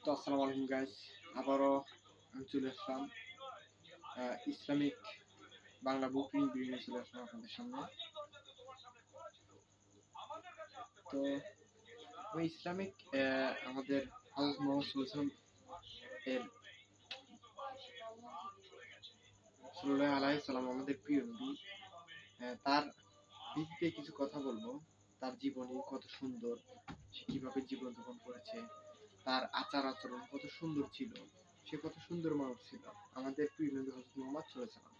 তো আসসালামু আলাইকুম গাইস, আবারও আমি চলে আসলাম ইসলামিক বাংলা বুক রিভিউ নিয়ে চলে আসলাম আপনাদের সামনে। তো ওই ইসলামিক আমাদের হযরত মুহাম্মদ এর সাল্লাল্লাহু আলাইহি সাল্লাম আমাদের প্রিয় নবী, তার ভিত্তিতে কিছু কথা বলবো। তার জীবনী কত সুন্দর, সে কিভাবে জীবনযাপন করেছে, তার আচার আচরণ কত সুন্দর ছিল, সে কত সুন্দর মানুষ ছিল, আমাদের প্রিয় নবী হযরত মুহাম্মদ সাল্লাল্লাহু আলাইহি সাল্লাম।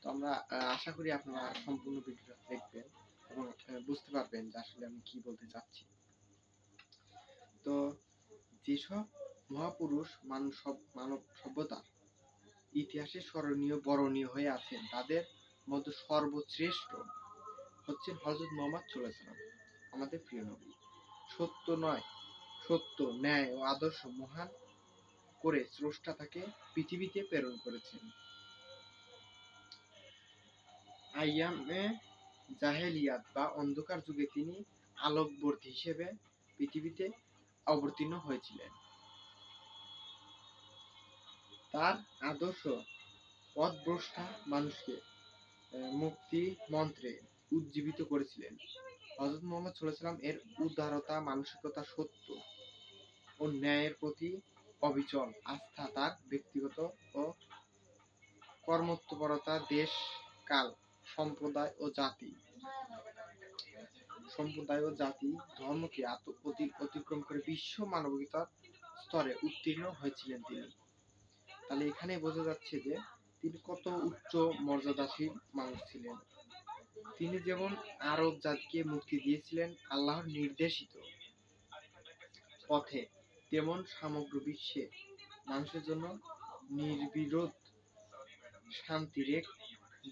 তো আমরা আশা করি আপনারা সম্পূর্ণ ভিডিওটা দেখবেন এবং বুঝতে পারবেন যে আসলে আমি কি বলতে চাচ্ছি। তো যেসব মহাপুরুষ মানব সভ্যতা ইতিহাসে স্মরণীয় বরণীয় হয়ে আছেন, তাদের মধ্যে সর্বশ্রেষ্ঠ হচ্ছেন হযরত মুহাম্মদ সাল্লাল্লাহু আলাইহি সাল্লাম, আমাদের প্রিয় নবী। সত্য, ন্যায় ও আদর্শ মহান করে স্রষ্টা তাকে পৃথিবীতে প্রেরণ করেছেন। আইয়ামে জাহেলিয়াত বা অন্ধকার যুগে তিনি আলোকবর্তী হিসেবে পৃথিবীতে অবতীর্ণ হয়েছিলেন। তার আদর্শ পথভ্রষ্টা মানুষকে মুক্তি মন্ত্রে উজ্জীবিত করেছিলেন। হযরত মুহাম্মদ সাল্লাল্লাহু আলাইহি সাল্লাম এর উদারতা, মানসিকতা, সত্য ও ন্যায়ের প্রতি অবিচল আস্থা, তার ব্যক্তিগত ও কর্মতৎপরতা দেশ, কাল, সম্প্রদায় ও জাতি ধর্মকে অতিক্রম করে বিশ্ব মানবিকতার স্তরে উত্তীর্ণ হয়েছিলেন তিনি। তাহলে এখানে বোঝা যাচ্ছে যে তিনি কত উচ্চ মর্যাদাশীল মানুষ ছিলেন। তিনি যেমন আরব জাতিকে মুক্তি দিয়েছিলেন আল্লাহর নির্দেশিত পথে, তেমন সমগ্র বিশ্বে মানুষের জন্য নির্বিরোধ শান্তির এক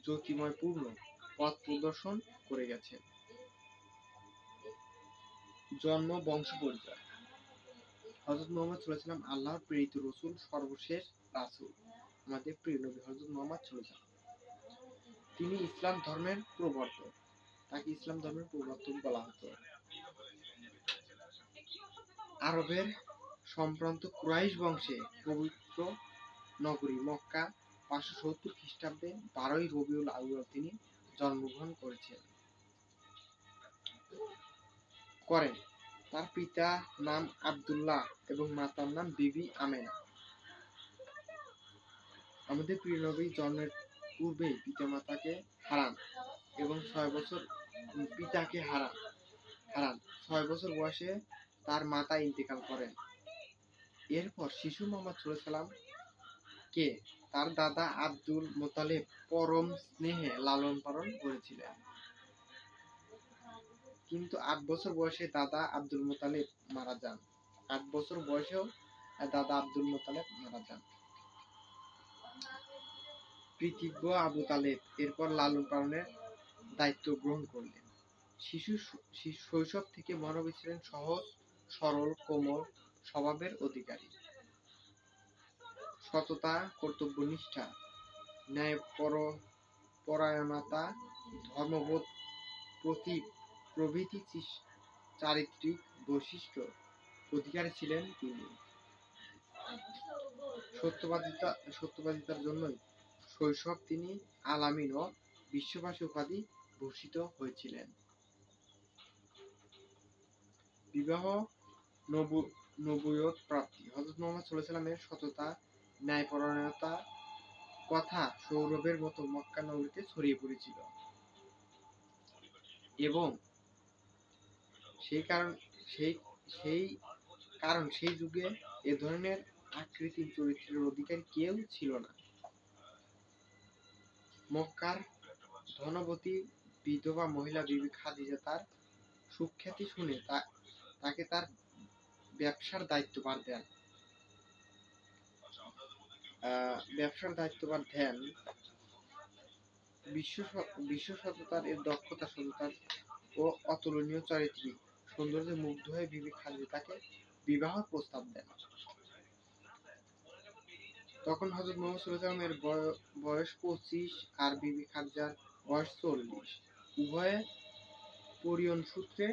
জ্যোতির্ময় পূর্ণ পথ প্রদর্শন করে গেছেন। জন্ম, বংশ পরিচয়। হযরত মুহাম্মদ সাল্লাল্লাহু আলাইহি সাল্লাম আল্লাহর প্রেরিত রাসূল, সর্বশেষ রাসূল, আমাদের প্রিয় নবী হযরত মুহাম্মদ সাল্লাল্লাহু আলাইহি সাল্লাম। তিনি ইসলাম ধর্মের প্রবর্তক, তাকে ইসলাম ধর্মের প্রবর্তক বলা হতো। আরবের সম্ভ্রান্ত কুরাইশ বংশে পবিত্র নগরী মক্কা 570 খ্রিস্টাব্দে 12ই রবিউল আউয়াল তিনি জন্মগ্রহণ করেন। তার পিতার নাম আব্দুল্লাহ এবং মাতার নাম বিবি আমেনা। আমাদের প্রিয় নবী জন্মের পূর্বেই পিতামাতাকে হারান এবং 6 বছর পিতাকে হারান। 6 বছর বয়সে তার মাতা ইন্তেকাল করেন। এরপর শিশু মুহাম্মদ সাল্লাল্লাহু আলাইহি সাল্লামকে তার দাদা আব্দুল মুত্তালিব পরম স্নেহে লালন পালন করেছিলেন। কিন্তু 8 বছর বয়সে দাদা আব্দুল মুত্তালিব মারা যান। 8 বছর বয়সেও দাদা আব্দুল মুত্তালিব মারা যান। পিতৃব্য আবু তালেব এরপর লালন পালনের দায়িত্ব গ্রহণ করলেন। শৈশব থেকে মহানবী ছিলেন সহজ সরল কোমল স্বভাবের অধিকারী। সততা, কর্তব্যনিষ্ঠা, ন্যায়পরায়ণতা, ধর্মবোধ প্রভৃতি চারিত্রিক বৈশিষ্ট্য অধিকারী ছিলেন তিনি। সত্যবাদিতার জন্যই শৈশব তিনি আল-আমিন ও বিশ্ববাসী উপাধি ভূষিত হয়েছিলেন। বিবাহ, নবুয়ত প্রাপ্তি। হযরত মুহাম্মদ সাল্লাল্লাহু আলাইহি সাল্লামের সততা, ন্যায়পরায়ণতা কথা সৌরভের মতো মক্কা নগরীতে ছড়িয়ে পড়েছিল এবং সেই কারণ সেই যুগে এ ধরনের আকৃতির চরিত্রের অধিকারী কেউ ছিল না। মক্কার ধনবতী বিধবা মহিলা বিবি খাদিজা তার সুখ্যাতি শুনে তাকে তার ব্যবসার দায়িত্বভার দেন। বিশ্বসততার এর দক্ষতা, সততার ও অতুলনীয় চারিত্রিক সৌন্দর্যে মুগ্ধ হয়ে বিবি খাদিজা তাকে বিবাহ প্রস্তাব দেন। তখন হযরত মুহাম্মদ সাল্লাল্লাহু আলাইহি সাল্লামের বয়স 25 আর বিবি খাদিজার বয়স 40। উভয়ে পরিণয় সূত্রে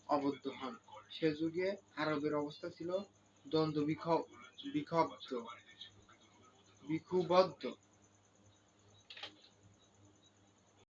আবদ্ধ হন। সে যুগে আরবের অবস্থা ছিল দ্বন্দ্ব বিক্ষুব্ধ,